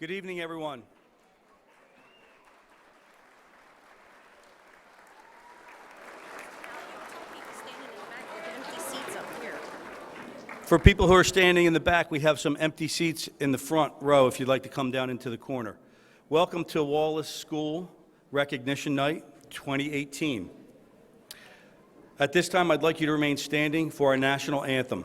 Good evening, everyone. For people who are standing in the back, we have some empty seats in the front row if you'd like to come down into the corner. Welcome to Wallace School Recognition Night 2018. At this time, I'd like you to remain standing for our national anthem.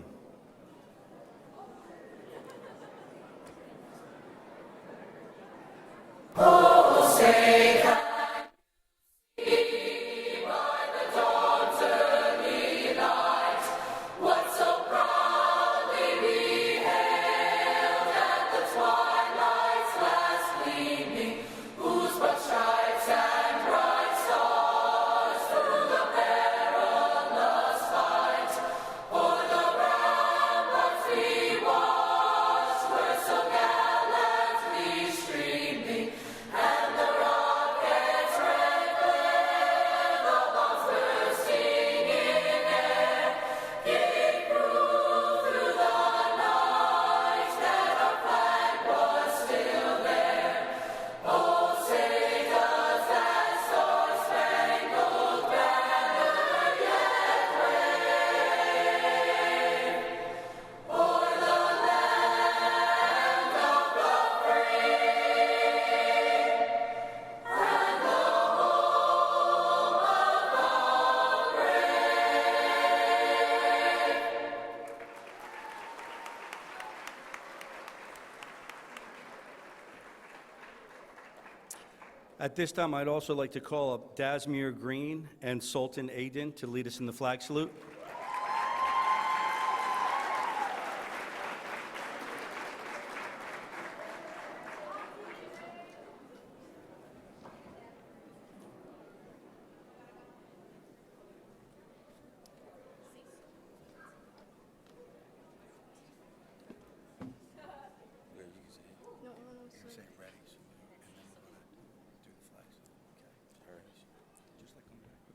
At this time, I'd also like to call up Dasmir Green and Sultan Aydin to lead us in the flag salute.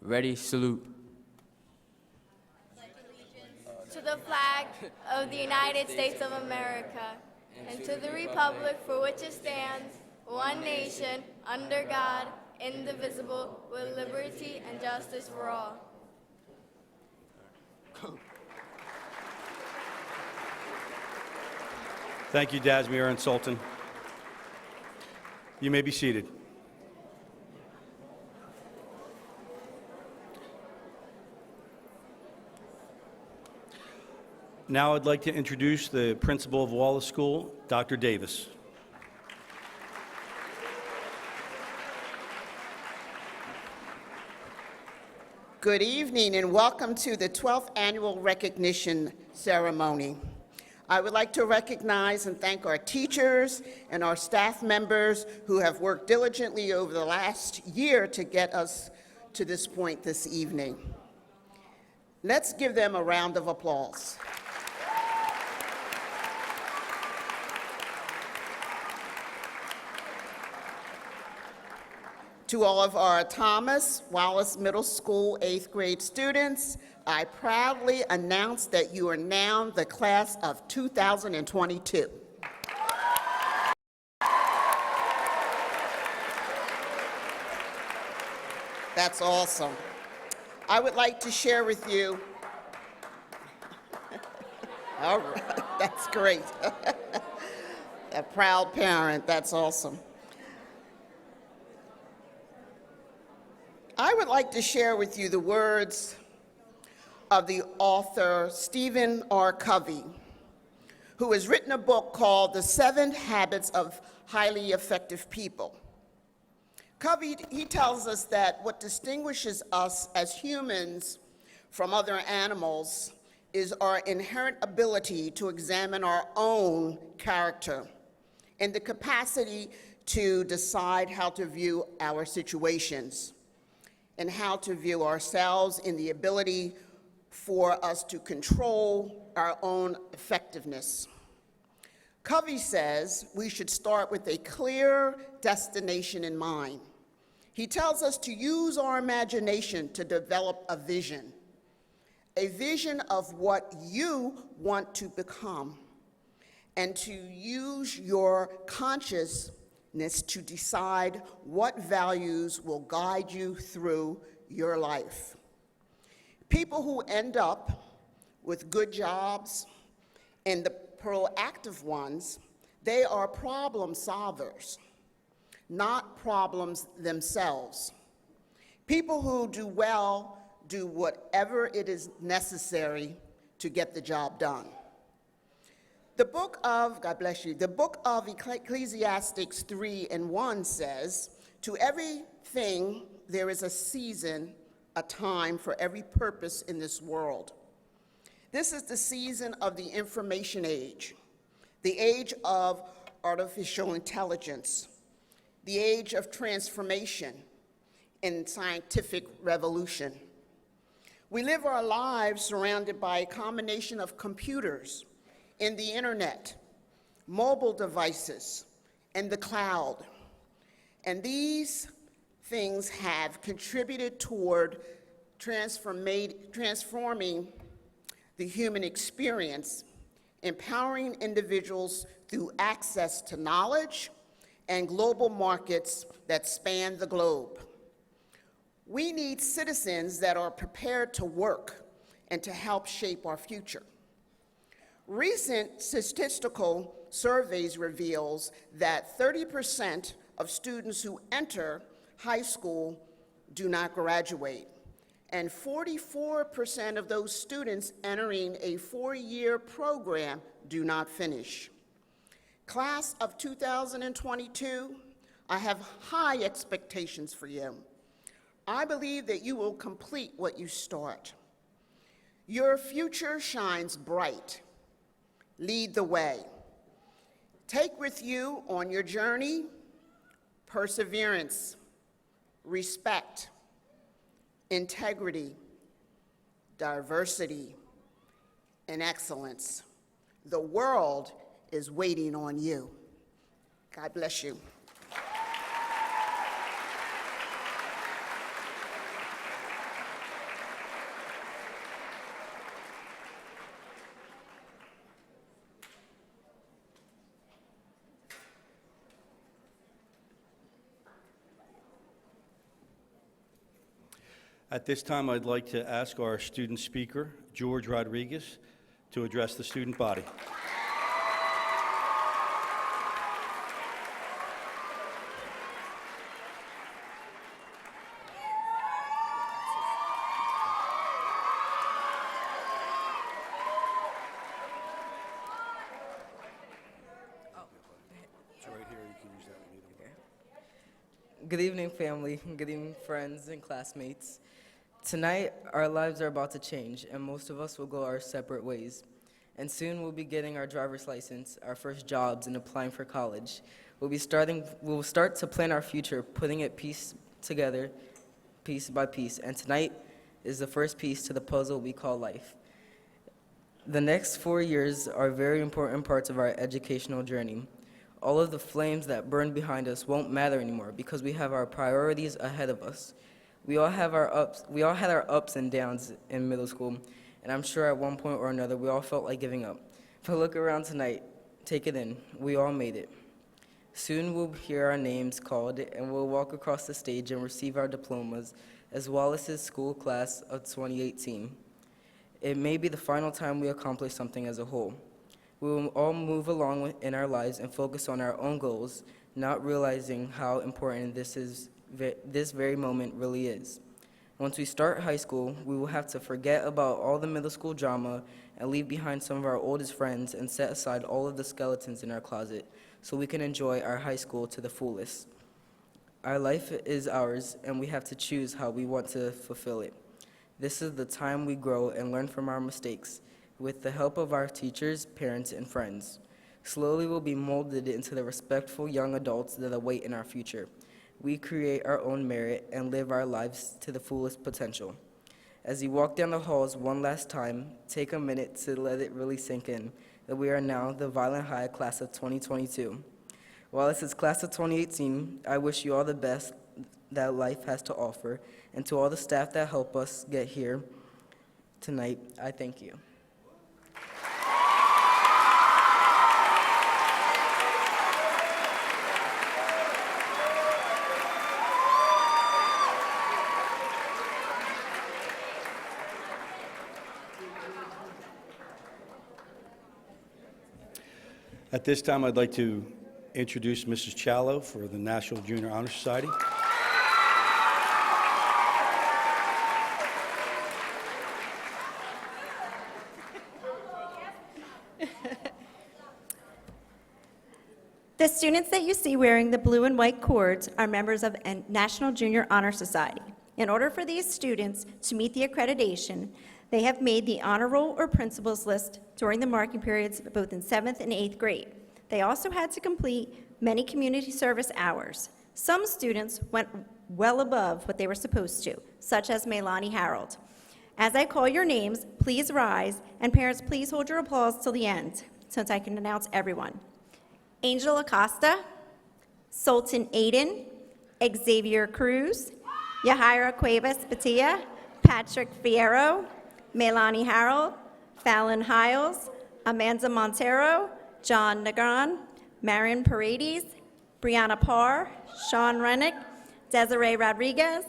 Ready, salute. To the flag of the United States of America, and to the republic for which it stands, one nation, under God, indivisible, with liberty and justice for all. Thank you, Dasmir and Sultan. You may be seated. Now I'd like to introduce the principal of Wallace School, Dr. Davis. Good evening and welcome to the 12th Annual Recognition Ceremony. I would like to recognize and thank our teachers and our staff members who have worked diligently over the last year to get us to this point this evening. Let's give them a round of applause. To all of our Thomas Wallace Middle School 8th grade students, I proudly announce that you are now the class of 2022. That's awesome. I would like to share with you, all right, that's great. A proud parent, that's awesome. I would like to share with you the words of the author Stephen R. Covey, who has written a book called The 7 Habits of Highly Effective People. Covey, he tells us that what distinguishes us as humans from other animals is our inherent ability to examine our own character and the capacity to decide how to view our situations and how to view ourselves, in the ability for us to control our own effectiveness. Covey says we should start with a clear destination in mind. He tells us to use our imagination to develop a vision of what you want to become, and to use your consciousness to decide what values will guide you through your life. People who end up with good jobs and the proactive ones, they are problem solvers, not problems themselves. People who do well do whatever it is necessary to get the job done. The book of, God bless you, the book of Ecclesiastes 3:1 says, "To everything there is a season, a time for every purpose in this world." This is the season of the information age, the age of artificial intelligence, the age of transformation and scientific revolution. We live our lives surrounded by a combination of computers and the internet, mobile devices, and the cloud. And these things have contributed toward transforming the human experience, empowering individuals through access to knowledge and global markets that span the globe. We need citizens that are prepared to work and to help shape our future. Recent statistical surveys reveals that 30% of students who enter high school do not graduate, and 44% of those students entering a 4-year program do not finish. Class of 2022, I have high expectations for you. I believe that you will complete what you start. Your future shines bright. Lead the way. Take with you on your journey perseverance, respect, integrity, diversity, and excellence. The world is waiting on you. God bless you. At this time, I'd like to ask our student speaker, George Rodriguez, to address the student body. It's right here, you can use that one either way. Good evening, family. Good evening, friends and classmates. Tonight, our lives are about to change, and most of us will go our separate ways. And soon we'll be getting our driver's license, our first jobs, and applying for college. We'll start to plan our future, putting it together, piece by piece. And tonight is the first piece to the puzzle we call life. The next 4 years are very important parts of our educational journey. All of the flames that burn behind us won't matter anymore because we have our priorities ahead of us. We all had our ups and downs in middle school, and I'm sure at one point or another we all felt like giving up. But look around tonight, take it in, we all made it. Soon we'll hear our names called and we'll walk across the stage and receive our diplomas as Wallace's school class of 2018. It may be the final time we accomplish something as a whole. We will all move along in our lives and focus on our own goals, not realizing how important this very moment really is. Once we start high school, we will have to forget about all the middle school drama and leave behind some of our oldest friends and set aside all of the skeletons in our closet so we can enjoy our high school to the fullest. Our life is ours, and we have to choose how we want to fulfill it. This is the time we grow and learn from our mistakes, with the help of our teachers, parents, and friends. Slowly we'll be molded into the respectful young adults that await in our future. We create our own merit and live our lives to the fullest potential. As you walk down the halls one last time, take a minute to let it really sink in that we are now the Violent High class of 2022. While this is class of 2018, I wish you all the best that life has to offer, and to all the staff that help us get here tonight, I thank you. At this time, I'd like to introduce Mrs. Challow for the National Junior Honor Society. The students that you see wearing the blue and white cords are members of a National Junior Honor Society. In order for these students to meet the accreditation, they have made the honor roll or principals list during the marking periods both in 7th and 8th grade. They also had to complete many community service hours. Some students went well above what they were supposed to, such as Melanie Harold. As I call your names, please rise, and parents, please hold your applause till the end, since I can announce everyone. Angel Acosta, Sultan Aiden, Xavier Cruz, Yahaira Cuevas Batia, Patrick Fierro, Melanie Harold, Fallon Hiles, Amanda Montero, John Negron, Marion Paredes, Brianna Parr, Sean Rennick, Desiree Rodriguez,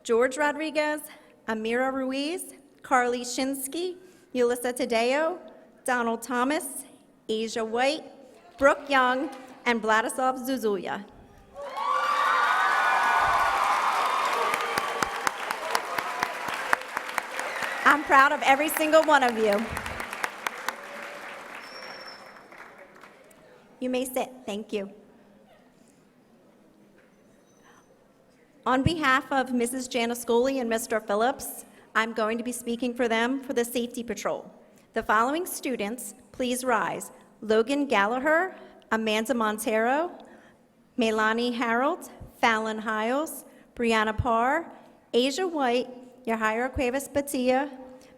George Rodriguez, Amira Ruiz, Carly Shinsky, Yulissa Tadeo, Donald Thomas, Asia White, Brooke Young, and Vladislav Zuzuya. I'm proud of every single one of you. You may sit. Thank you. On behalf of Mrs. Janiscoli and Mr. Phillips, I'm going to be speaking for them for the Safety Patrol. The following students, please rise. Logan Gallagher, Amanda Montero, Melanie Harold, Fallon Hiles, Brianna Parr, Asia White, Yahaira Cuevas Batia,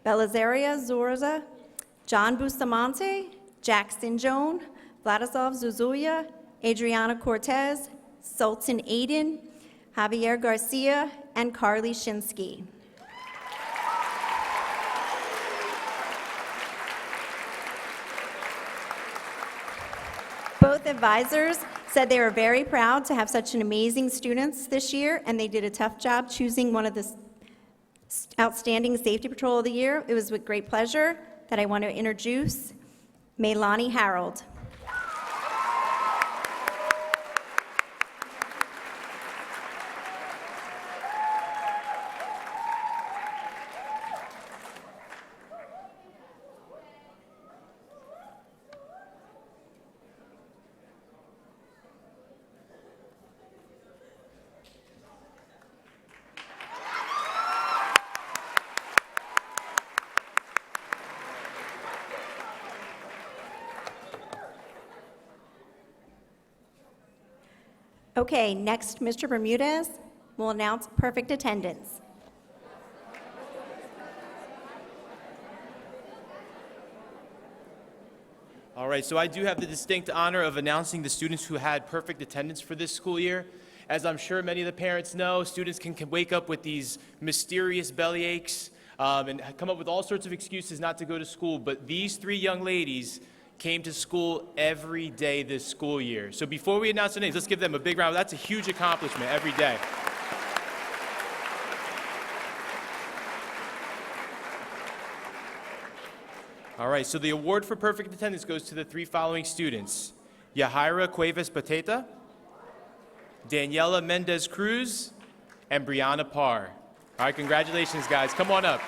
Belizaria Zorza, John Bustamante, Jackson Joan, Vladislav Zuzuya, Adriana Cortez, Sultan Aiden, Javier Garcia, and Carly Shinsky. Both advisors said they were very proud to have such an amazing students this year, and they did a tough job choosing one of the Outstanding Safety Patrol of the Year. It was with great pleasure that I want to introduce Melanie Harold. Okay, next, Mr. Bermudez will announce perfect attendance. All right, so I do have the distinct honor of announcing the students who had perfect attendance for this school year. As I'm sure many of the parents know, students can wake up with these mysterious belly aches and come up with all sorts of excuses not to go to school, but these three young ladies came to school every day this school year. So before we announce their names, let's give them a big round. That's a huge accomplishment every day. All right, so the award for perfect attendance goes to the three following students: Yahaira Cuevas Bateta, Daniela Mendez Cruz, and Brianna Parr. All right, congratulations, guys. Come on up.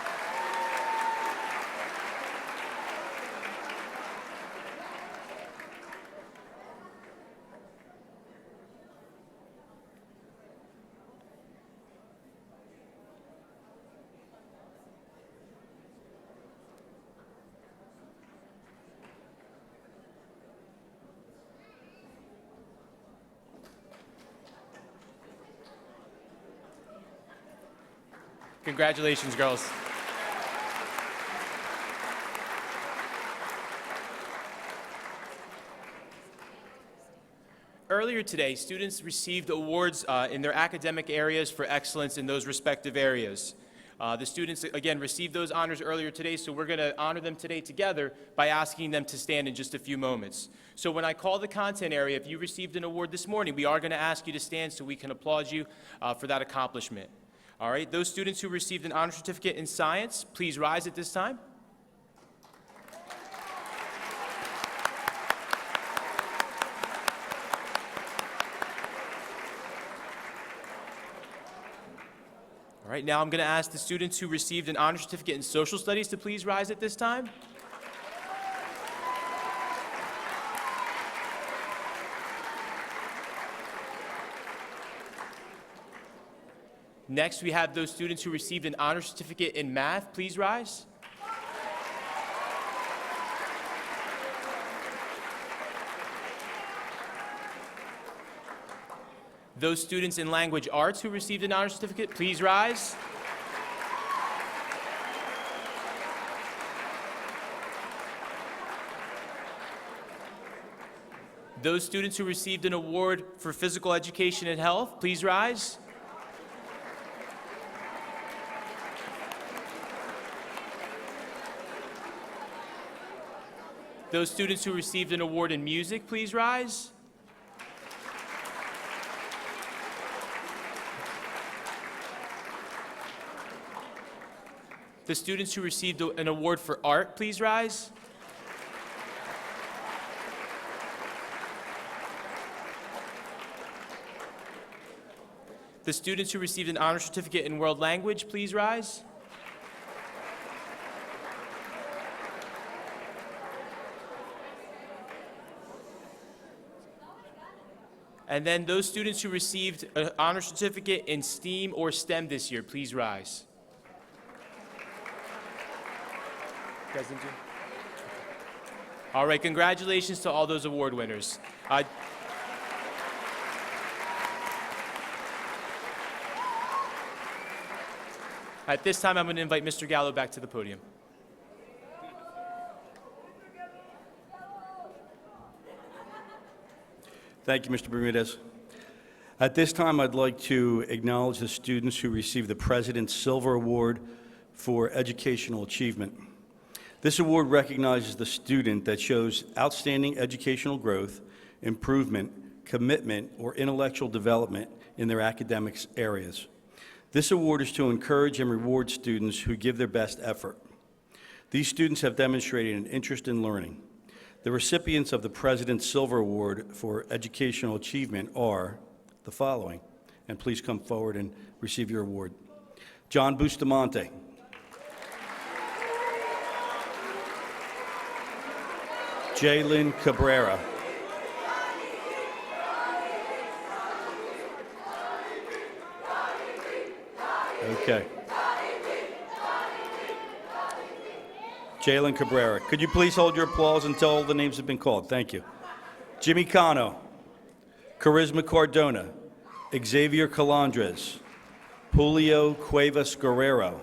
Congratulations, girls. Earlier today, students received awards in their academic areas for excellence in those respective areas. The students, again, received those honors earlier today, so we're going to honor them today together by asking them to stand in just a few moments. So when I call the content area, if you received an award this morning, we are going to ask you to stand so we can applaud you for that accomplishment. All right, those students who received an honor certificate in science, please rise at this time. right, now I'm going to ask the students who received an honor certificate in social studies to please rise at this time. Next, we have those students who received an honor certificate in math. Please rise. Those students in language arts who received an honor certificate, please rise. Those students who received an award for physical education and health, please rise. Those students who received an award in music, please rise. The students who received an award for art, please rise. The students who received an honor certificate in world language, please rise. And then those students who received an honor certificate in STEAM or STEM this year, please rise. All right, congratulations to all those award winners. At this time, I'm going to invite Mr. Gallo back to the podium. Thank you, Mr. Bermudez. At this time, I'd like to acknowledge the students who received the President's Silver Award for Educational Achievement. This award recognizes the student that shows outstanding educational growth, improvement, commitment, or intellectual development in their academics areas. This award is to encourage and reward students who give their best effort. These students have demonstrated an interest in learning. The recipients of the President's Silver Award for Educational Achievement are the following, and please come forward and receive your award. John Bustamante. Jalen Cabrera. Okay. Jalen Cabrera. Could you please hold your applause until all the names have been called? Thank you. Jimmy Cano. Charisma Cardona. Xavier Calandres. Julio Cuevas Guerrero.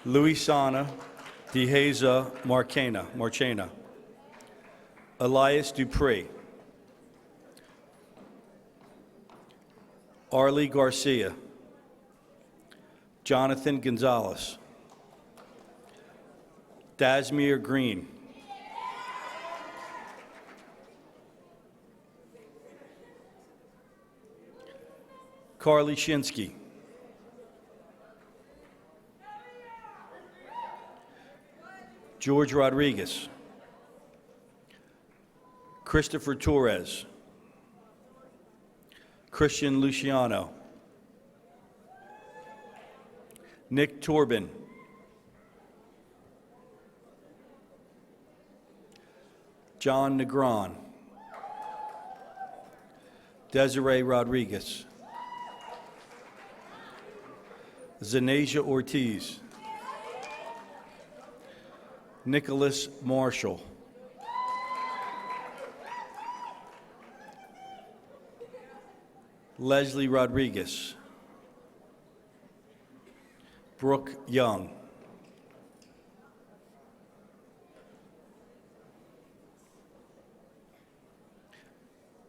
Luisana Deheza Marchena. Elias Dupree. Arlie Garcia. Jonathan Gonzalez. Dasmir Green. Carly Shinsky. George Rodriguez. Christopher Torres. Christian Luciano. Nick Torbin. John Negron. Desiree Rodriguez. Zanasia Ortiz. Nicholas Marshall. Leslie Rodriguez. Brooke Young.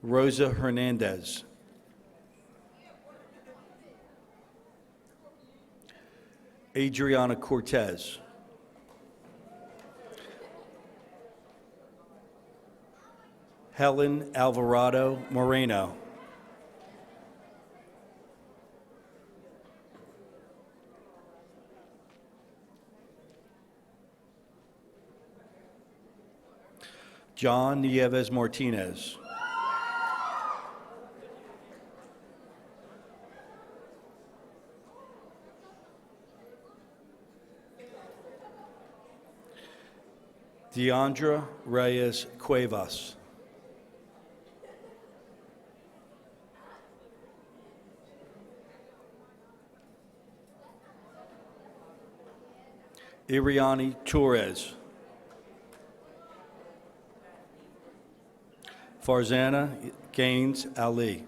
Rosa Hernandez. Adriana Cortez. Helen Alvarado Moreno. John Nieves Martinez. Deandra Reyes Cuevas. Iriani Torres. Farzana Gaines Ali.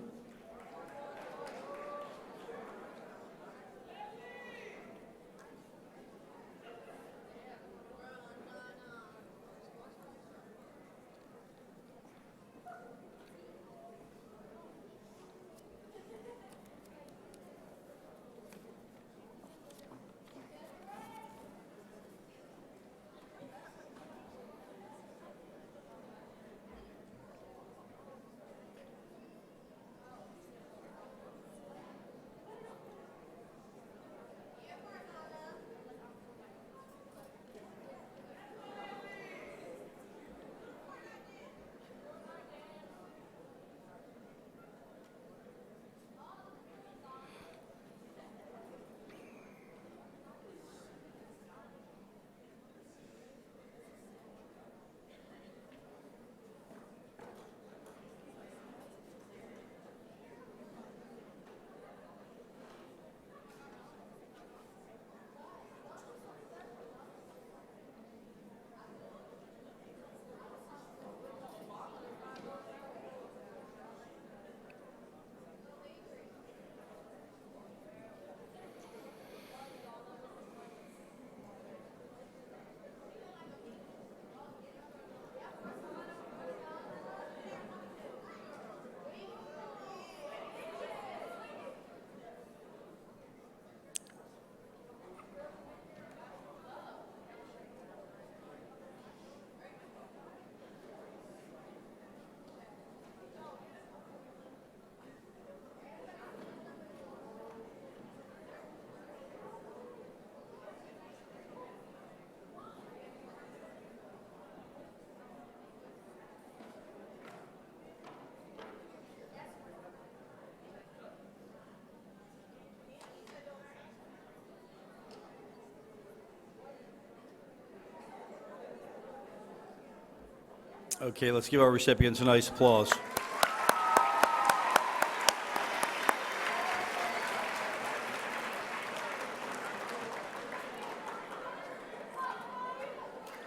Okay, let's give our recipients a nice applause.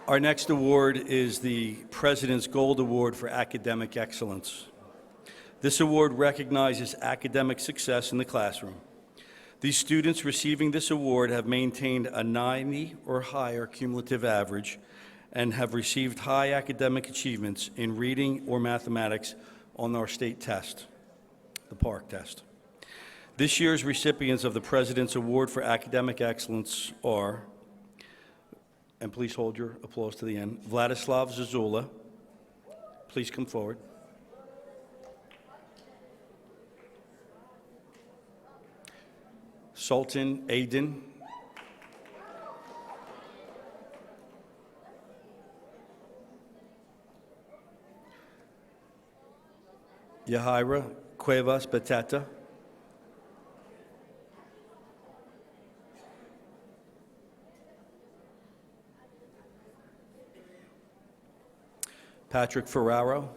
Our next award is the President's Gold Award for Academic Excellence. This award recognizes academic success in the classroom. These students receiving this award have maintained a 90 or higher cumulative average and have received high academic achievements in reading or mathematics on our state test, the PARCC test. This year's recipients of the President's Award for Academic Excellence are, and please hold your applause to the end, Vladislav Zazula. Please come forward. Sultan Aydin. Yahaira Cuevas Beteta. Patrick Ferraro.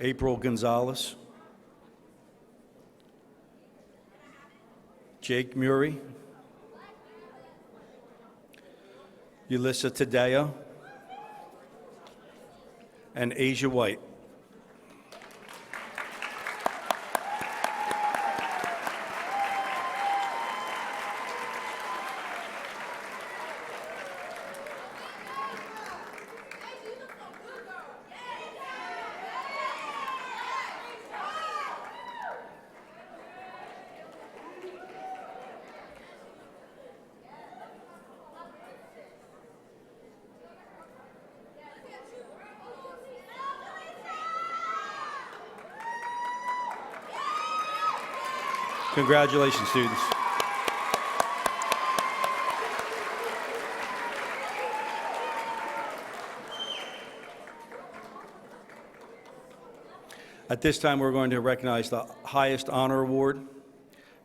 April Gonzalez. Jake Murray. Yulissa Tadeo. And Asia White. Congratulations, students. At this time, we're going to recognize the highest honor award.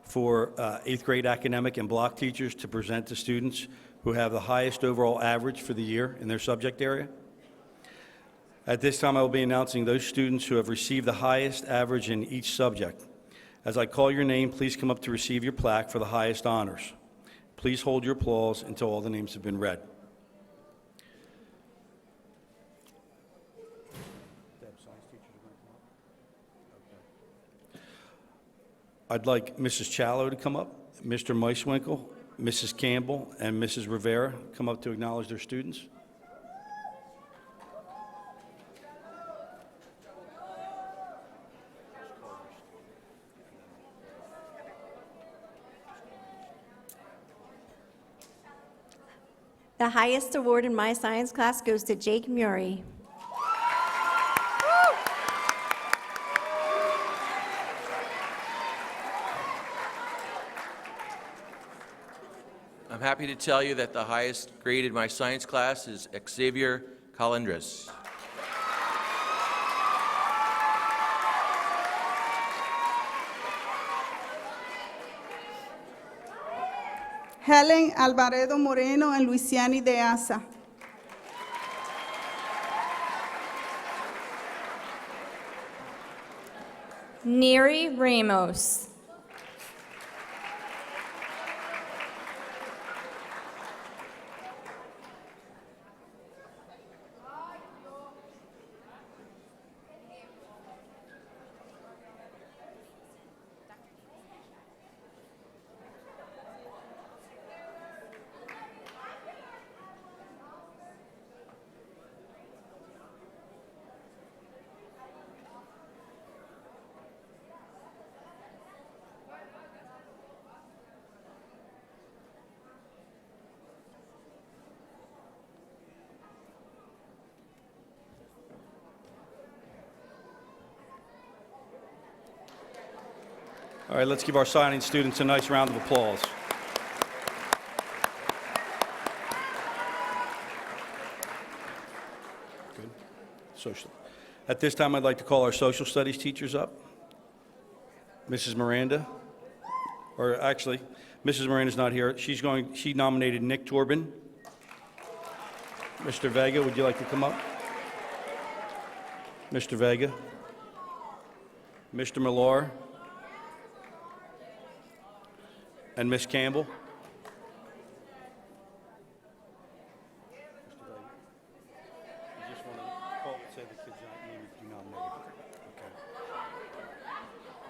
for 8th grade academic and block teachers to present to students who have the highest overall average for the year in their subject area. At this time, I will be announcing those students who have received the highest average in each subject. As I call your name, please come up to receive your plaque for the highest honors. Please hold your applause until all the names have been read. I'd like Mrs. Challow to come up, Mr. Meiswinkle, Mrs. Campbell, and Mrs. Rivera come up to acknowledge their students. The highest award in my science class goes to Jake Murray. I'm happy to tell you that the highest grade in my science class is Xavier Calendres. Helen Alvarado Moreno and Luisiani de Asa. Neri Ramos. All right, let's give our signing students a nice round of applause. Good. Social. At this time, I'd like to call our social studies teachers up. Mrs. Miranda, or actually, Mrs. Miranda's not here. She nominated Nick Torbin. Mr. Vega, would you like to come up? Mr. Vega. Mr. Millar. And Miss Campbell? You just want to say the kid's name you nominated. Okay.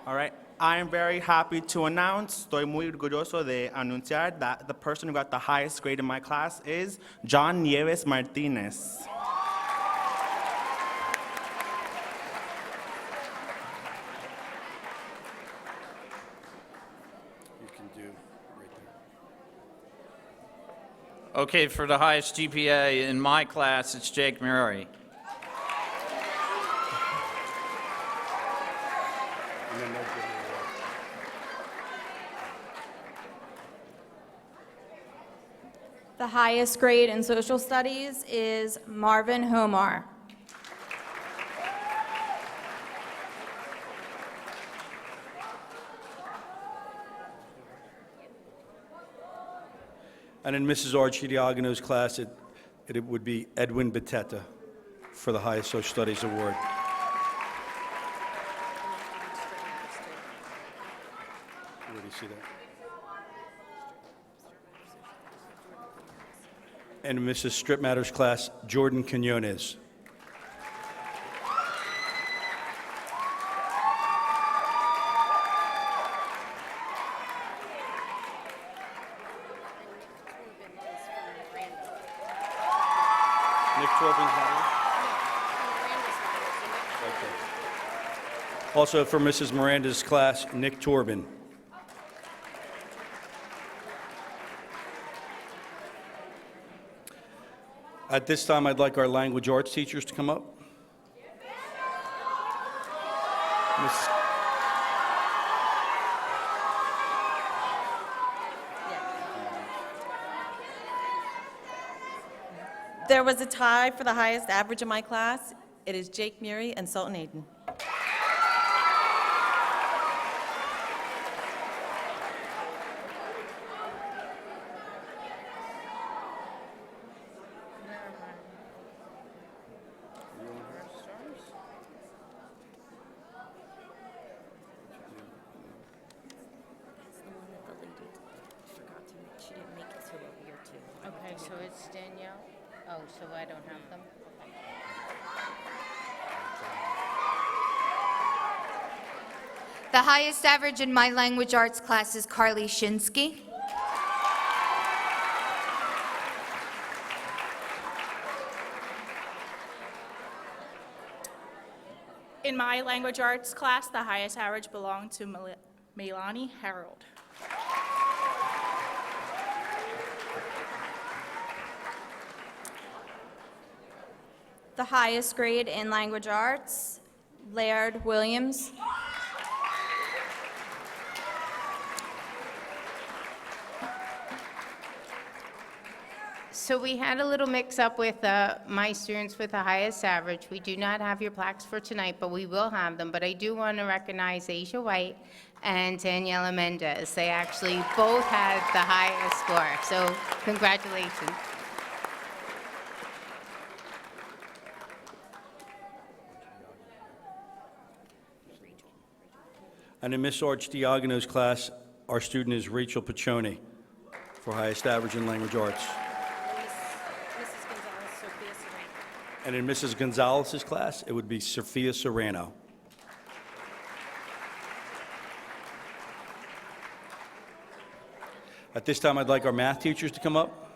All right. I am very happy to announce, estoy muy orgulloso de anunciar that the person who got the highest grade in my class is John Nieves Martinez. Okay, for the highest GPA in my class, it's Jake Murray. The highest grade in social studies is Marvin Homar. And in Mrs. Archidiagono's class, it would be Edwin Beteta for the highest social studies award. Where do you see that? And in Mrs. Strip Matters class, Jordan Quinones. Nick Torbin's not here? Okay. Also for Mrs. Miranda's class, Nick Torbin. At this time, I'd like our language arts teachers to come up. There was a tie for the highest average in my class. It is Jake Murray and Sultan Aiden. so it's Danielle? Oh, so I don't have them? The highest average in my language arts class is Carly Shinsky. In my language arts class, the highest average belonged to Melanie Harold. The highest grade in language arts, Laird Williams. So we had a little mix-up with my students with the highest average. We do not have your plaques for tonight, but we will have them. But I do want to recognize Asia White and Daniela Mendez. They actually both had the highest score, so congratulations. And in Miss Archdiagono's class, our student is Rachel Piccioni for highest average in language arts. Mrs. Gonzalez, Sophia Serrano. And in Mrs. Gonzalez's class, it would be Sophia Serrano. At this time, I'd like our math teachers to come up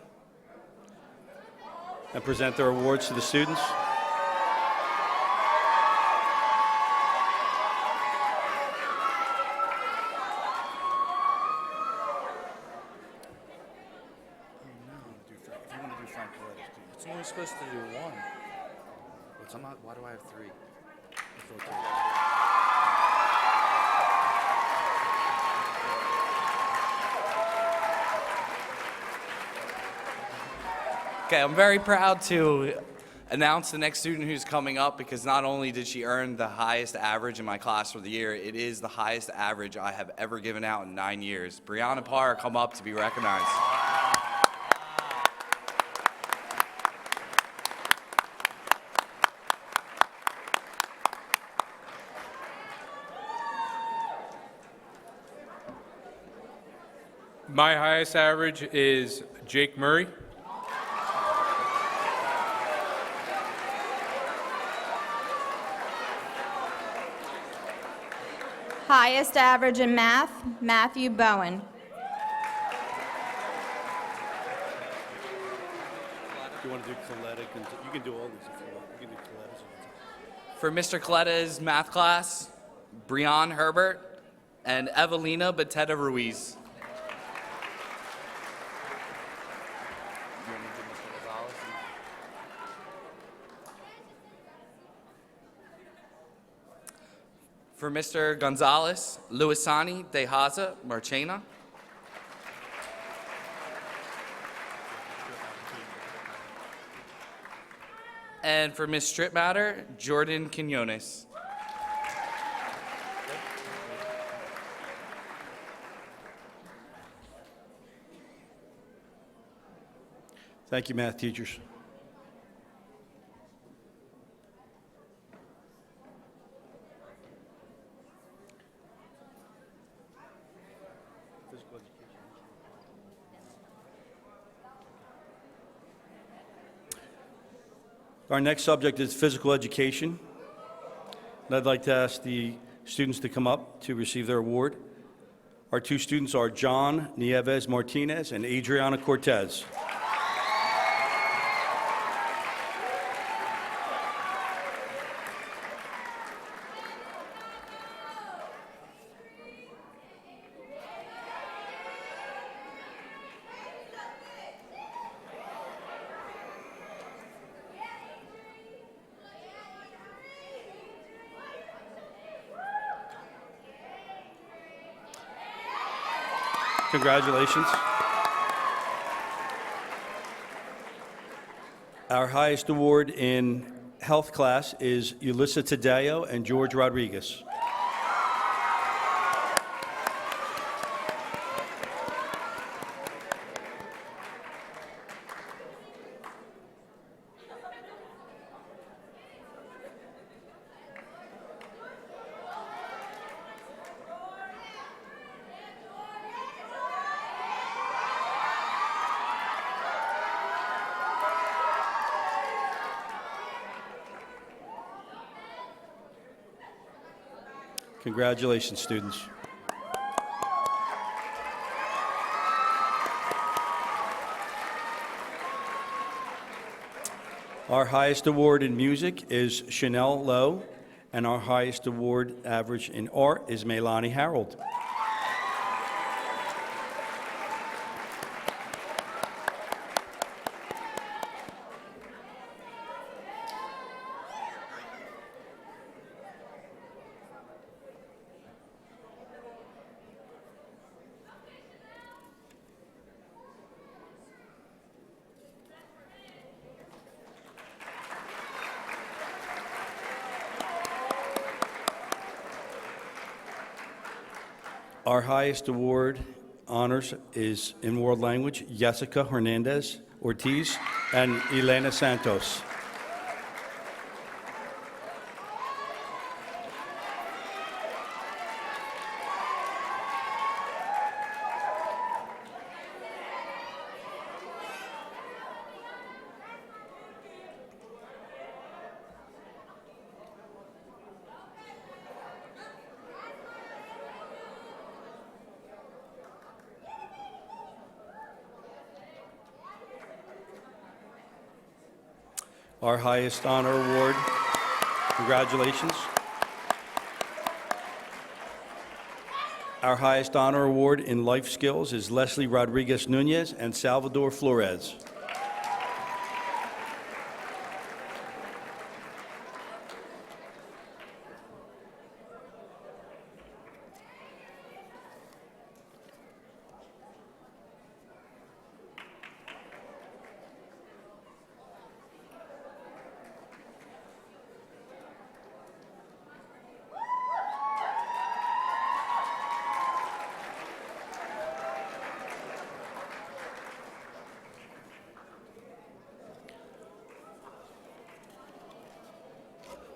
and present their awards to the students. It's only supposed to do one. Why do I have three? Okay, I'm very proud to announce the next student who's coming up because not only did she earn the highest average in my class for the year, it is the highest average I have ever given out in 9 years. Brianna Parr, come up to be recognized. My highest average is Jake Murray. Highest average in math, Matthew Bowen. You want to do Coletta? You can do all these if you want. You can do Coletta's. For Mr. Coletta's math class, Brian Herbert and Evelina Beteta Ruiz. For Mr. Gonzalez, Luisani Dehaza Marchena. And for Miss Stripmatter, Jordan Quinones. Thank you, math teachers. Our next subject is physical education. And I'd like to ask the students to come up to receive their award. Our two students are John Nieves Martinez and Adriana Cortez. Congratulations. Our highest award in health class is Ulissa Tadeo and George Rodriguez. Congratulations, students. Our highest award in music is Chanel Lowe, and our highest award average in art is Melanie Harold. Our highest award honors is in world language, Jessica Hernandez Ortiz and Elena Santos. Our highest honor award, congratulations. Our highest honor award in life skills is Leslie Rodriguez Nunez and Salvador Flores.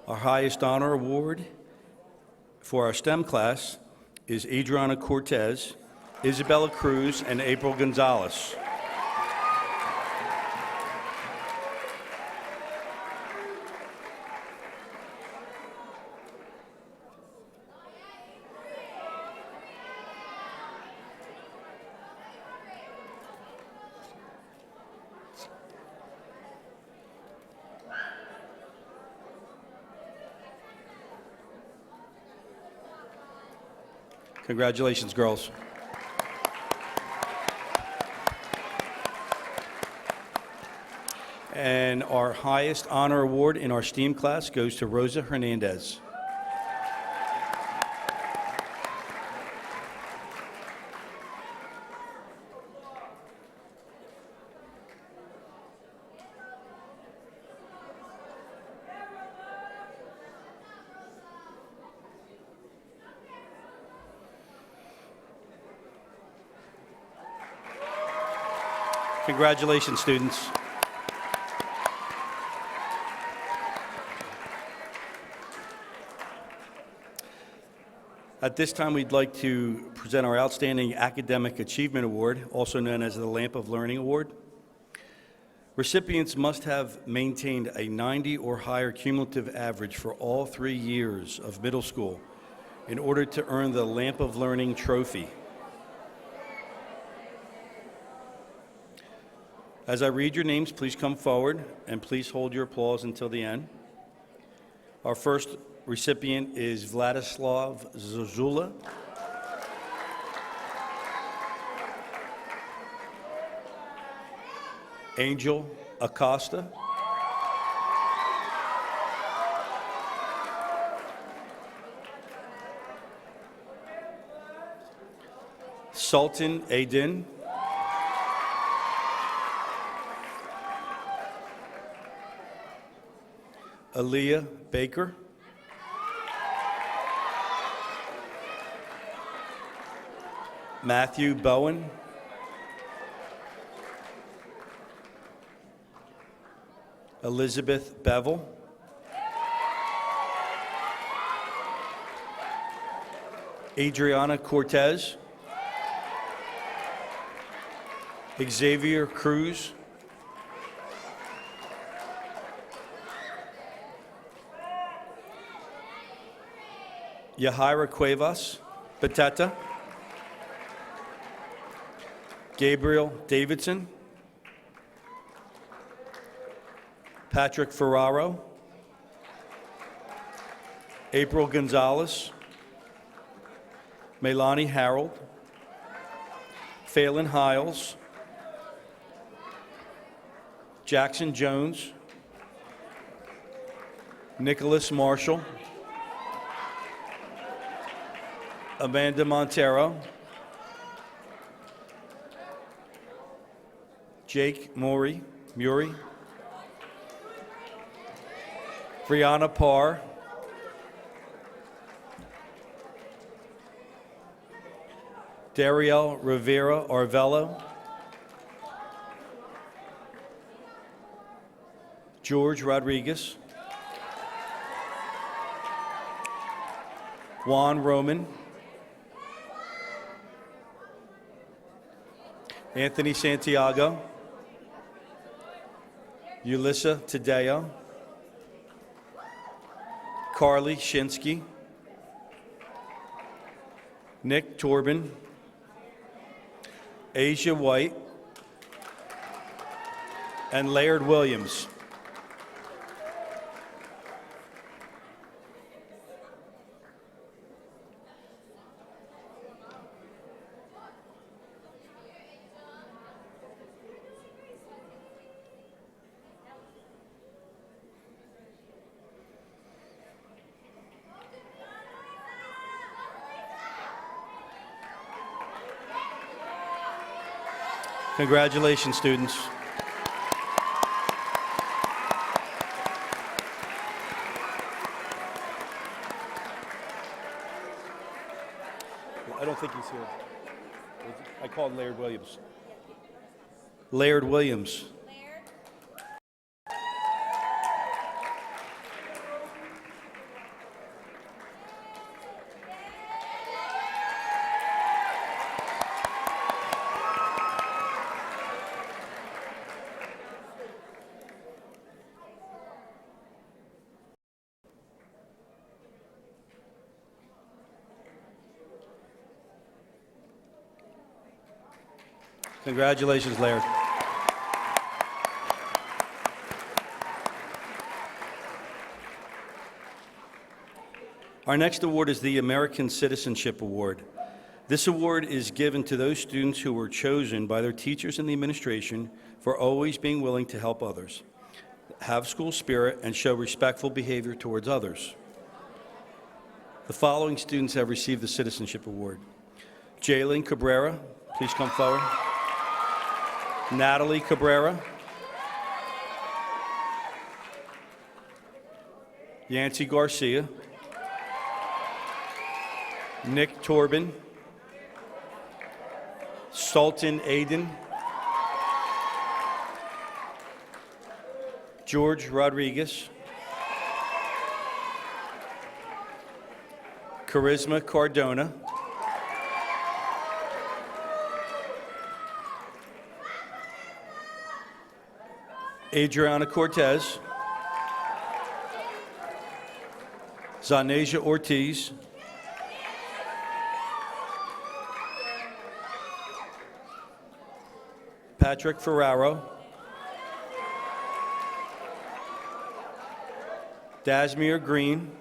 Our highest honor award for our STEM class is Adriana Cortez, Isabella Cruz, and April Gonzalez. Congratulations, girls. And our highest honor award in our STEAM class goes to Rosa Hernandez. Congratulations, students. At this time, we'd like to present our Outstanding Academic Achievement Award, also known as the Lamp of Learning Award. Recipients must have maintained a 90 or higher cumulative average for all 3 years of middle school in order to earn the Lamp of Learning trophy. As I read your names, please come forward and please hold your applause until the end. Our first recipient is Vladislav Zuzula. Angel Acosta. Sultan Aydin. Aaliyah Baker. Matthew Bowen. Elizabeth Bevel. Adriana Cortez. Xavier Cruz. Yahaira Cuevas Bateta, Gabriel Davidson, Patrick Ferraro, April Gonzalez, Melanie Harold, Phelan Hiles, Jackson Jones, Nicholas Marshall, Amanda Montero, Jake Muri, Brianna Parr, Dariel Rivera Arvello, George Rodriguez, Juan Roman, Anthony Santiago, Ulissa Tadeo, Carly Shinsky, Nick Torban, Asia White, and Laird Williams. Congratulations, students. I don't think he's here. I called Laird Williams. Laird Williams. Congratulations, Laird. Our next award is the American Citizenship Award. This award is given to those students who were chosen by their teachers and the administration for always being willing to help others, have school spirit, and show respectful behavior towards others. The following students have received the Citizenship Award. Jaylene Cabrera, please come forward. Natalie Cabrera, Yancy Garcia, Nick Torban, Sultan Aiden, George Rodriguez, Charisma Cardona, Adriana Cortez, Zanasia Ortiz, Patrick Ferraro, Dasmir Green,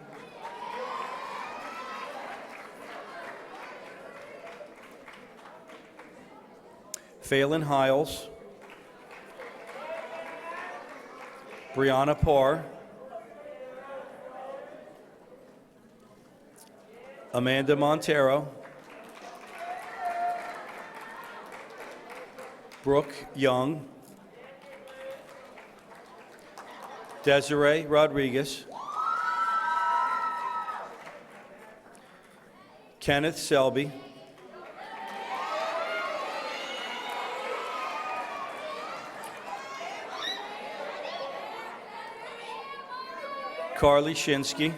Phelan Hiles, Brianna Parr, Amanda Montero, Brooke Young, Desiree Rodriguez, Kenneth Selby, Carly Shinsky,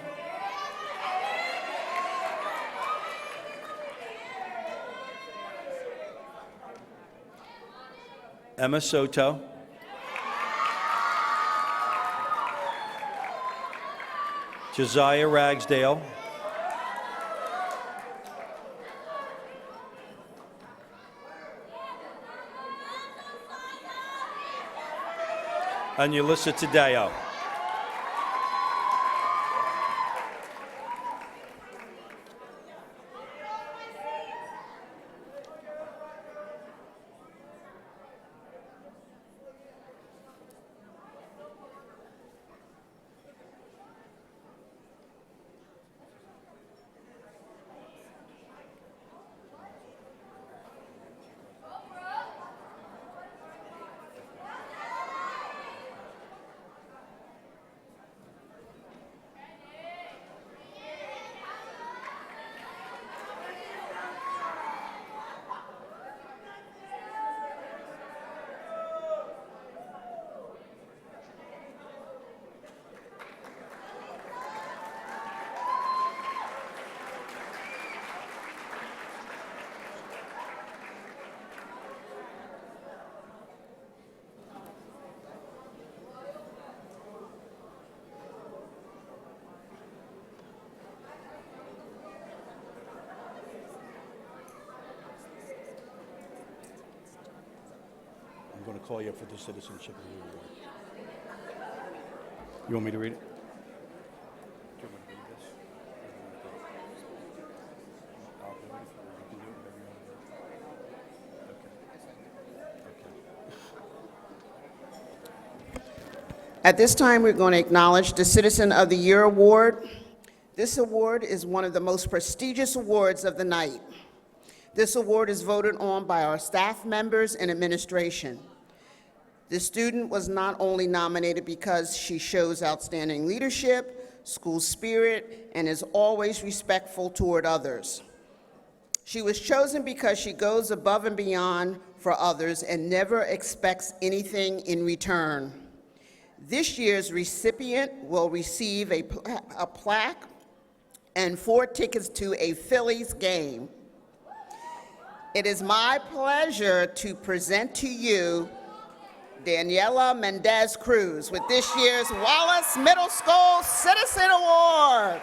Emma Soto, Josiah Ragsdale, and Yulissa Tadeo. I'm going to call you up for the Citizenship Award. You want me to read it? Do you want me to read this? I'll do it if you can do it, whatever you want to do. Okay. At this time, we're going to acknowledge the Citizen of the Year Award. This award is one of the most prestigious awards of the night. This award is voted on by our staff members and administration. This student was not only nominated because she shows outstanding leadership, school spirit, and is always respectful toward others. She was chosen because she goes above and beyond for others and never expects anything in return. This year's recipient will receive a plaque and 4 tickets to a Phillies game. It is my pleasure to present to you Daniela Mendez Cruz with this year's Wallace Middle School Citizen Award.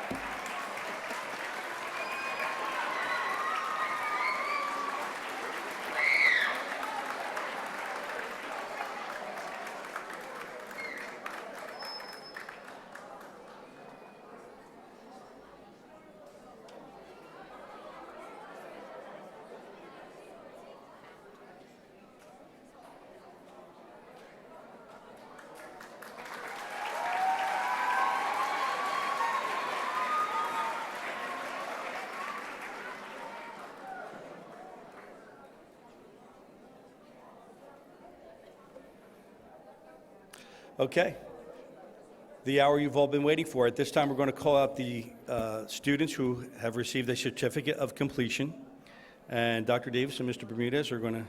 Okay. The hour you've all been waiting for. At this time, we're going to call out the students who have received a certificate of completion. And Dr. Davis and Mr. Bermudez are going to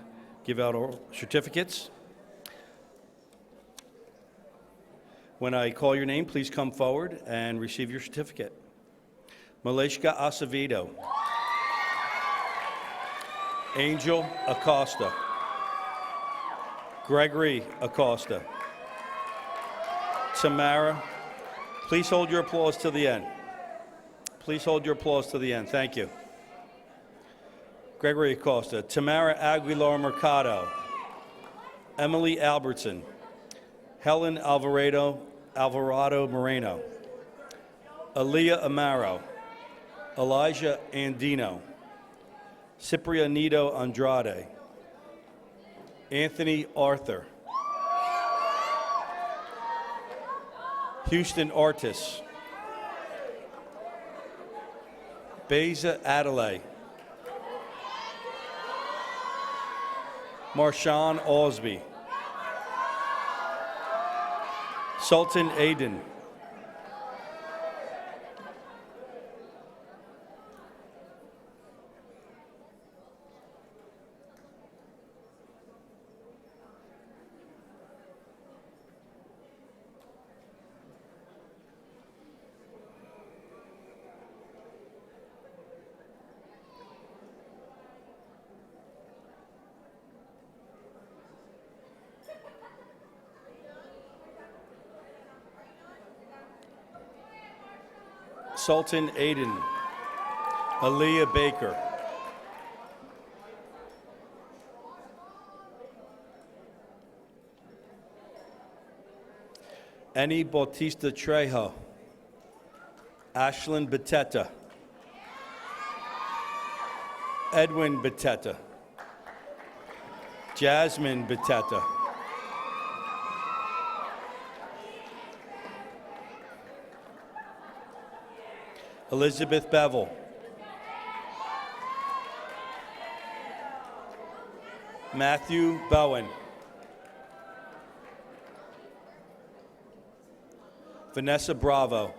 give out oral certificates. When I call your name, please come forward and receive your certificate. Maleshka Acevedo. Angel Acosta. Gregory Acosta. Tamara, please hold your applause to the end. Please hold your applause to the end. Thank you. Gregory Acosta, Tamara Aguilar Mercado, Emily Albertson, Helen Alvarado Moreno, Aaliyah Amaro, Elijah Andino, Ciprianito Andrade, Anthony Arthur, Houston Artis, Beza Adelaide, Marshawn Osby, Sultan Aiden, Sultan Aiden, Aaliyah Baker, Eni Bautista Trejo. Ashlyn Beteta. Edwin Beteta. Jasmine Beteta. Elizabeth Bevel. Matthew Bowen. Vanessa Bravo.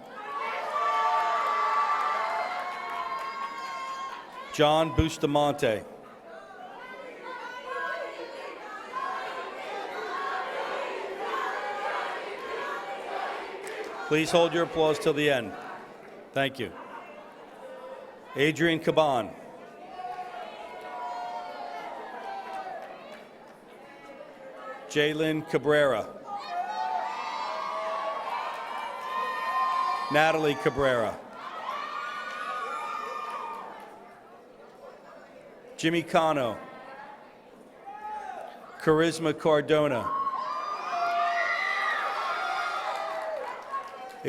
John Bustamante. Please hold your applause till the end. Thank you. Adrian Caban. Jalen Cabrera. Natalie Cabrera. Jimmy Cano. Charisma Cardona.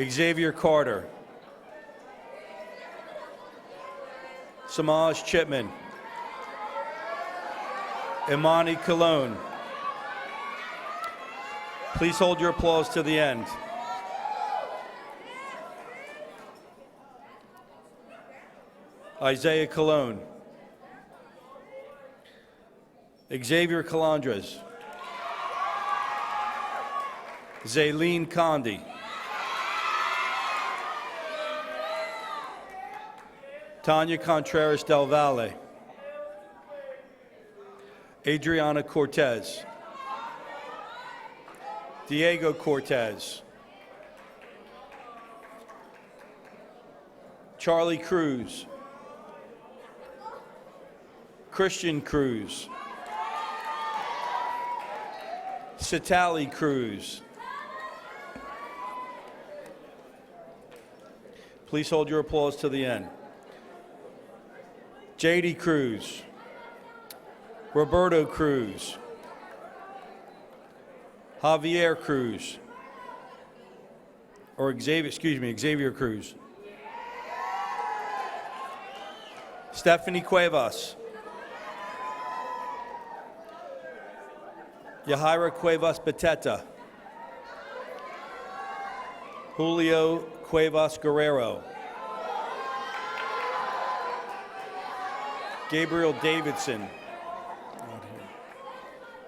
Xavier Carter. Samaj Chipman. Imani Cologne. Please hold your applause to the end. Isaiah Cologne. Xavier Calandres. Zaylene Condi. Tanya Contreras Del Valle. Adriana Cortez. Diego Cortez. Charlie Cruz. Christian Cruz. Satali Cruz. Please hold your applause to the end. JD Cruz. Roberto Cruz. Javier Cruz. Or Xavier Cruz. Stephanie Cuevas. Yahaira Cuevas Beteta. Julio Cuevas Guerrero. Gabriel Davidson.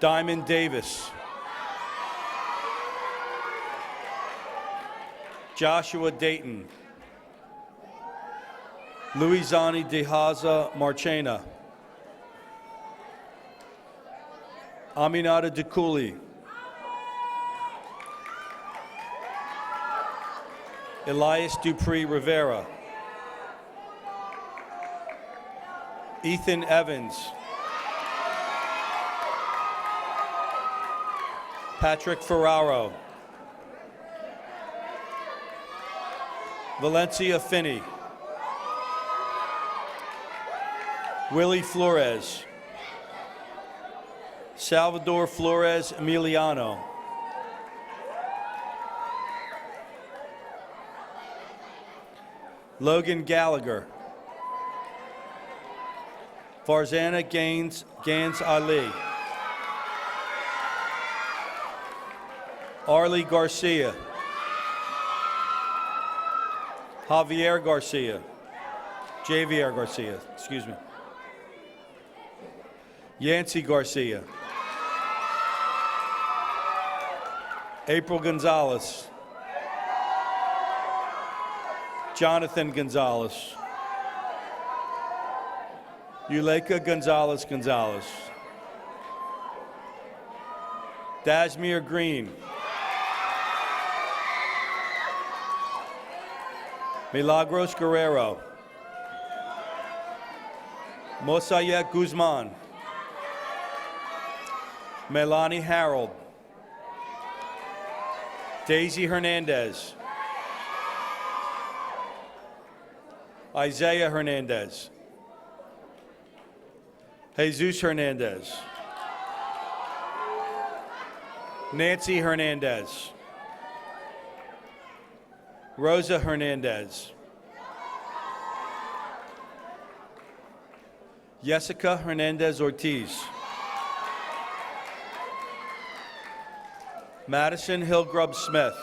Diamond Davis. Joshua Dayton. Luisani De Haza Marchena. Aminata Dukuli. Elias Dupree Rivera. Ethan Evans. Patrick Ferraro. Valencia Finney. Willie Flores. Salvador Flores Emiliano. Logan Gallagher. Farzana Gans Ali. Arlie Garcia. Javier Garcia. Javier Garcia, excuse me. Yancy Garcia. April Gonzalez. Jonathan Gonzalez. Yuleka Gonzalez Gonzalez. Dashmere Green. Milagros Guerrero. Mosayek Guzman. Melanie Harold. Daisy Hernandez. Isaiah Hernandez. Jesus Hernandez. Nancy Hernandez. Rosa Hernandez. Jessica Hernandez Ortiz. Madison Hillgrub Smith.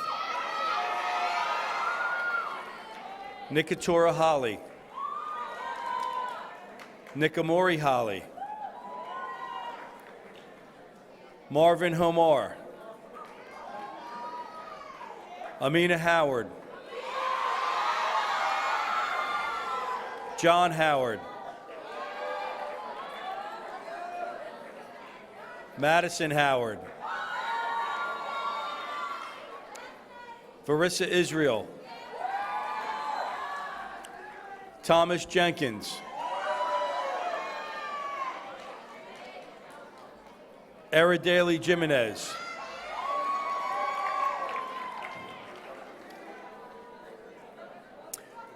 Nikatora Holly. Nikamori Holly. Marvin Homar. Amina Howard. John Howard. Madison Howard. Varissa Israel. Thomas Jenkins. Aridale Jimenez.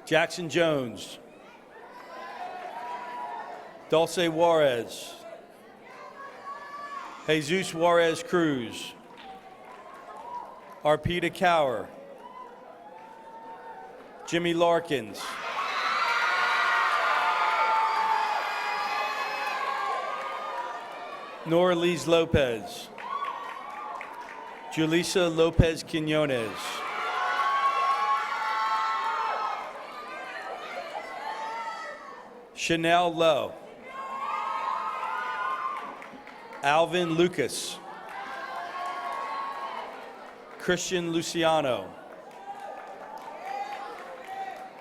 Jackson Jones. Dulce Juarez. Jesus Juarez Cruz. Arpita Cower. Jimmy Larkins. Nora Liz Lopez. Julissa Lopez Quinones. Chanel Lowe. Alvin Lucas. Christian Luciano.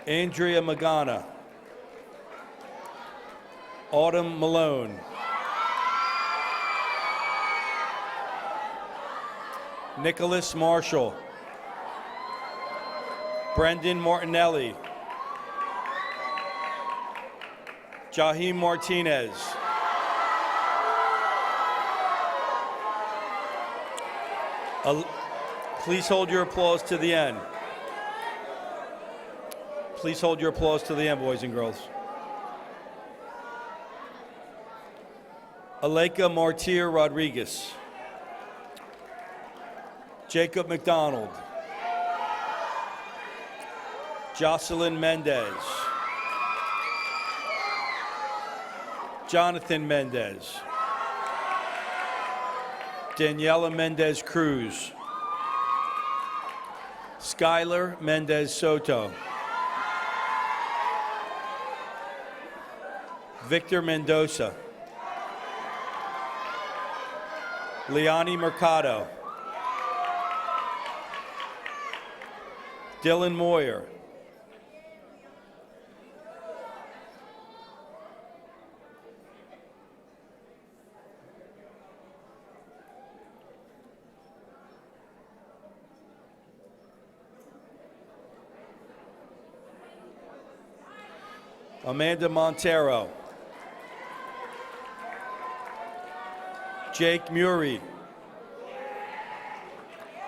Andrea Magana. Autumn Malone. Nicholas Marshall. Brendan Martinelli. Jaheim Martinez. Please hold your applause to the end. Please hold your applause to the end, boys and girls. Aleka Martir Rodriguez. Jacob McDonald. Jocelyn Mendez. Jonathan Mendez. Daniela Mendez Cruz. Skylar Mendez Soto. Victor Mendoza. Liani Mercado. Dylan Moyer. Amanda Montero. Jake Murray.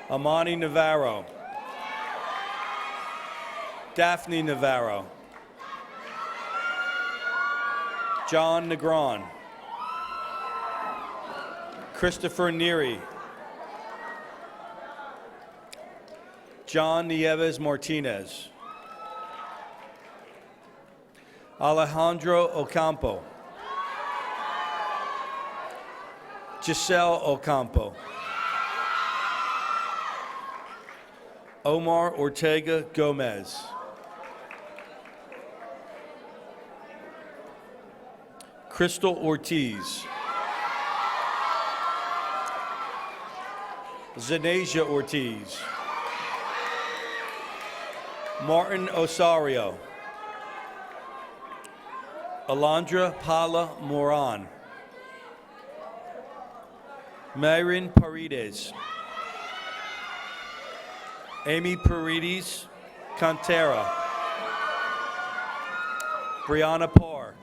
Amani Navarro. Daphne Navarro. John Negron. Christopher Neary. John Nieves Martinez. Alejandro Ocampo. Giselle Ocampo. Omar Ortega Gomez. Crystal Ortiz. Zanasia Ortiz. Martin Osario. Alondra Paula Moran. Myron Paredes. Amy Paredes Cantera. Brianna Parr.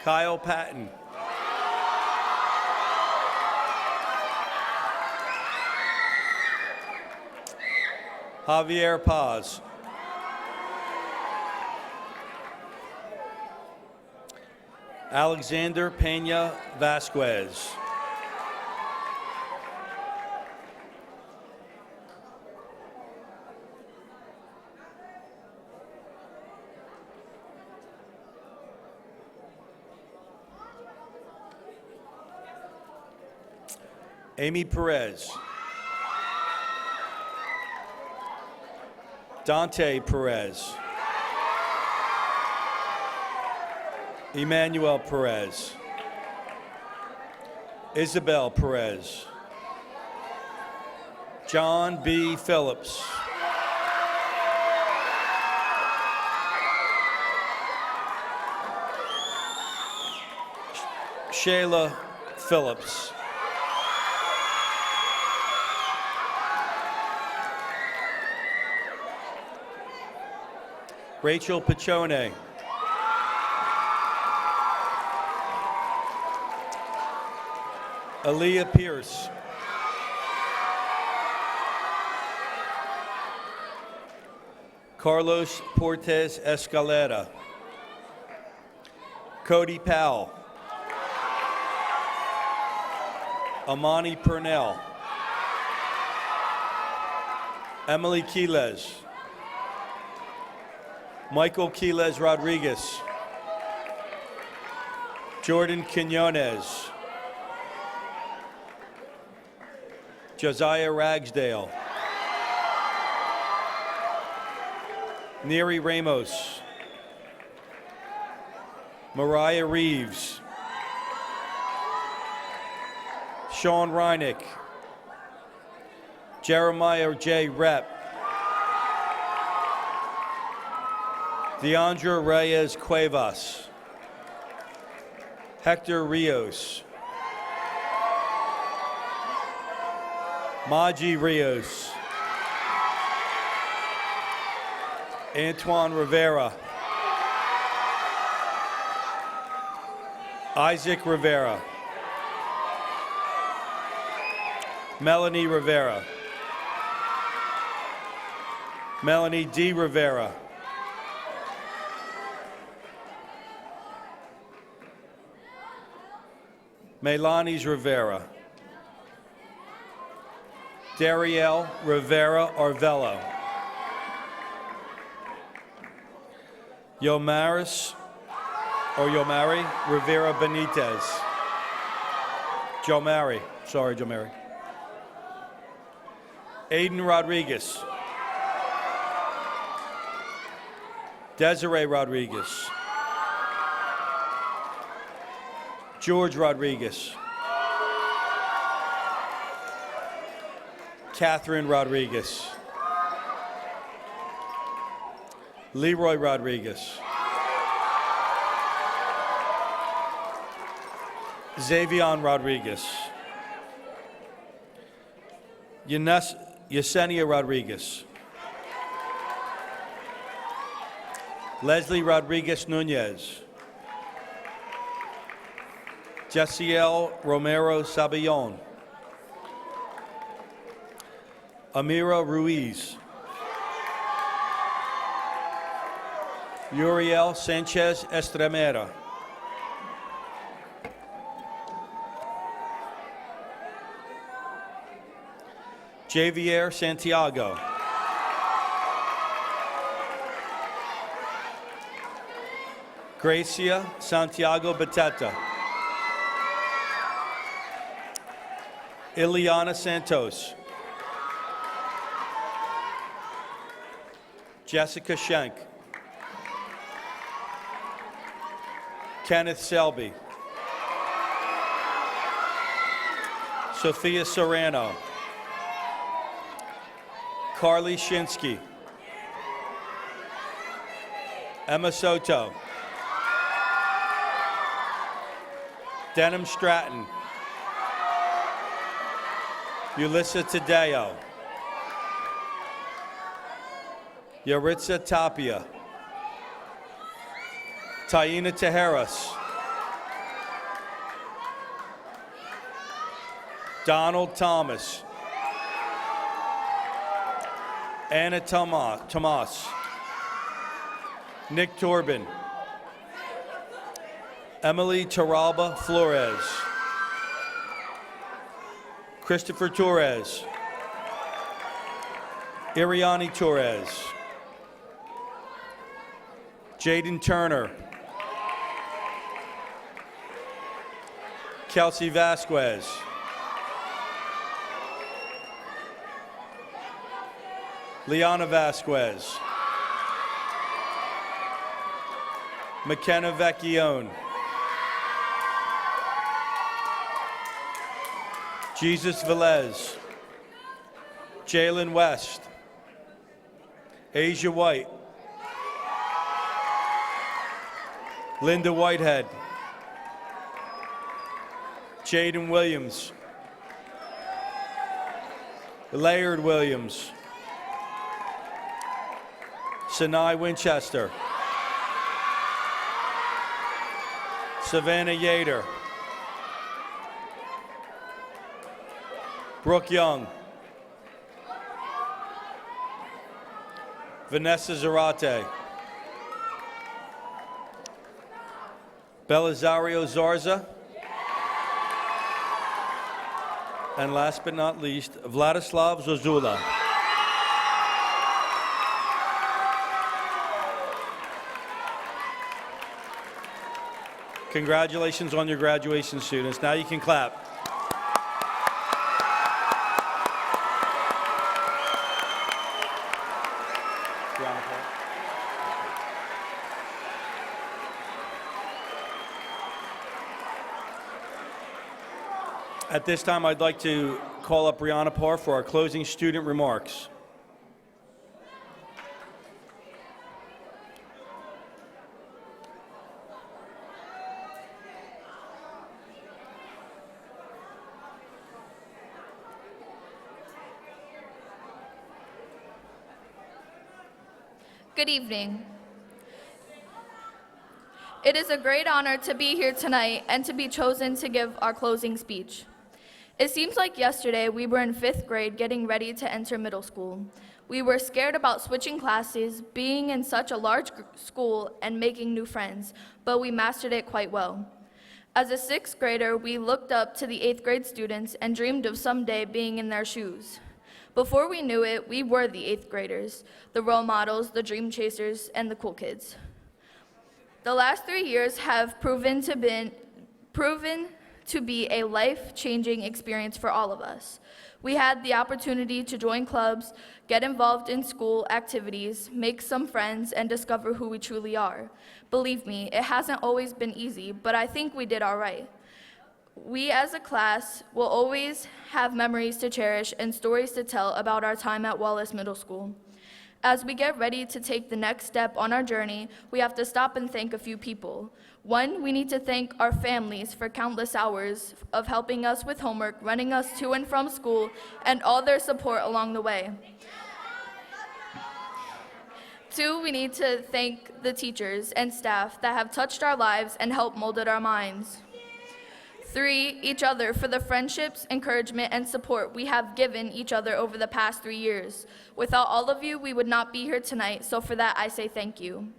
Kyle Patton. Javier Paz. Alexander Pena Vasquez. Amy Perez. Dante Perez. Emmanuel Perez. Isabel Perez. John B. Phillips. Shayla Phillips. Rachel Pachone. Aaliyah Pierce. Carlos Portes Escalera. Cody Powell. Amani Purnell. Emily Quiles. Michael Quiles Rodriguez. Jordan Quinones. Josiah Ragsdale. Neri Ramos. Mariah Reeves. Sean Reinick. Jeremiah J. Rep. Deandra Reyes Cuevas. Hector Rios. Maji Rios. Antoine Rivera. Isaac Rivera. Melanie Rivera. Melanie D. Rivera. Melanis Rivera. Darielle Rivera Arvello. Yomari Rivera Benitez. Jomari. Sorry, Jomari. Aiden Rodriguez. Desiree Rodriguez. George Rodriguez. Catherine Rodriguez. Leroy Rodriguez. Xavion Rodriguez. Yesenia Rodriguez. Leslie Rodriguez Nunez. Jessiel Romero Sabillon. Amira Ruiz. Uriel Sanchez Estremera. Javier Santiago. Gracia Santiago Bateta. Ileana Santos. Jessica Schenk. Kenneth Selby. Sophia Serrano. Carly Shinsky. Emma Soto. Denham Stratton. Ulissa Tadeo. Yaritza Tapia. Taina Tejeras. Donald Thomas. Anna Tomas. Nick Torban. Emily Taralba Flores. Christopher Torres. Iriani Torres. Jaden Turner. Kelsey Vasquez. Liana Vasquez. McKenna Vecchione. Jesus Velez. Jalen West. Asia White. Linda Whitehead. Jaden Williams. Laird Williams. Sinai Winchester. Savannah Yater. Brooke Young. Vanessa Zarate. Belisario Zarza. And last but not least, Vladislav Zozula. Congratulations on your graduation, students. Now you can clap. At this time, I'd like to call up Brianna Parr for our closing student remarks. Good evening. It is a great honor to be here tonight and to be chosen to give our closing speech. It seems like yesterday we were in 5th grade getting ready to enter middle school. We were scared about switching classes, being in such a large school, and making new friends, but we mastered it quite well. As a 6th grader, we looked up to the 8th grade students and dreamed of someday being in their shoes. Before we knew it, we were the 8th graders, the role models, the dream chasers, and the cool kids. The last 3 years have proven to be a life-changing experience for all of us. We had the opportunity to join clubs, get involved in school activities, make some friends, and discover who we truly are. Believe me, it hasn't always been easy, but I think we did all right. We as a class will always have memories to cherish and stories to tell about our time at Wallace Middle School. As we get ready to take the next step on our journey, we have to stop and thank a few people. One, we need to thank our families for countless hours of helping us with homework, running us to and from school, and all their support along the way. Two, we need to thank the teachers and staff that have touched our lives and helped molded our minds. 3, each other for the friendships, encouragement, and support we have given each other over the past 3 years. Without all of you, we would not be here tonight, so for that I say thank you.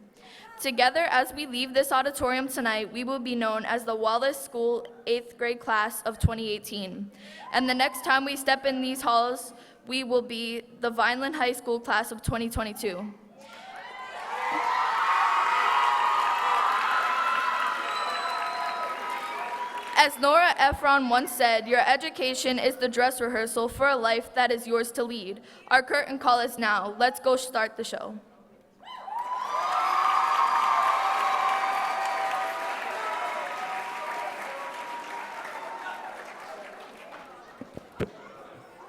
Together, as we leave this auditorium tonight, we will be known as the Wallace School 8th grade class of 2018. And the next time we step in these halls, we will be the Vineland High School class of 2022. As Nora Ephron once said, your education is the dress rehearsal for a life that is yours to lead. Our curtain call is now. Let's go start the show.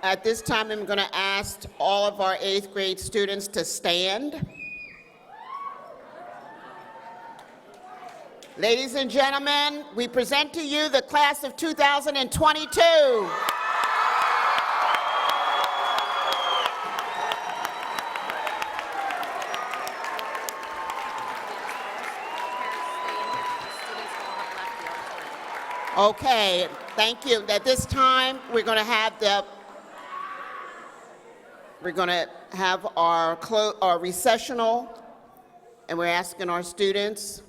At this time, I'm going to ask all of our 8th grade students to stand. Ladies and gentlemen, we present to you the class of 2022. Okay, thank you. At this time, we're going to have our recessional, and we're asking our students,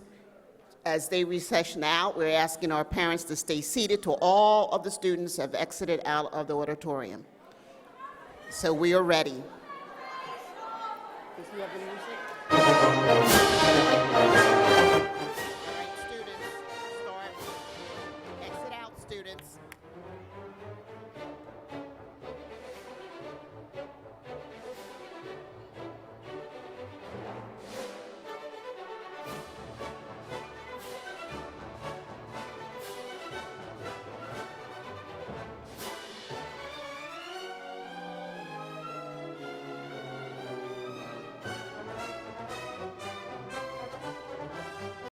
as they recession out, we're asking our parents to stay seated till all of the students have exited out of the auditorium. So we are ready. Does he have the music?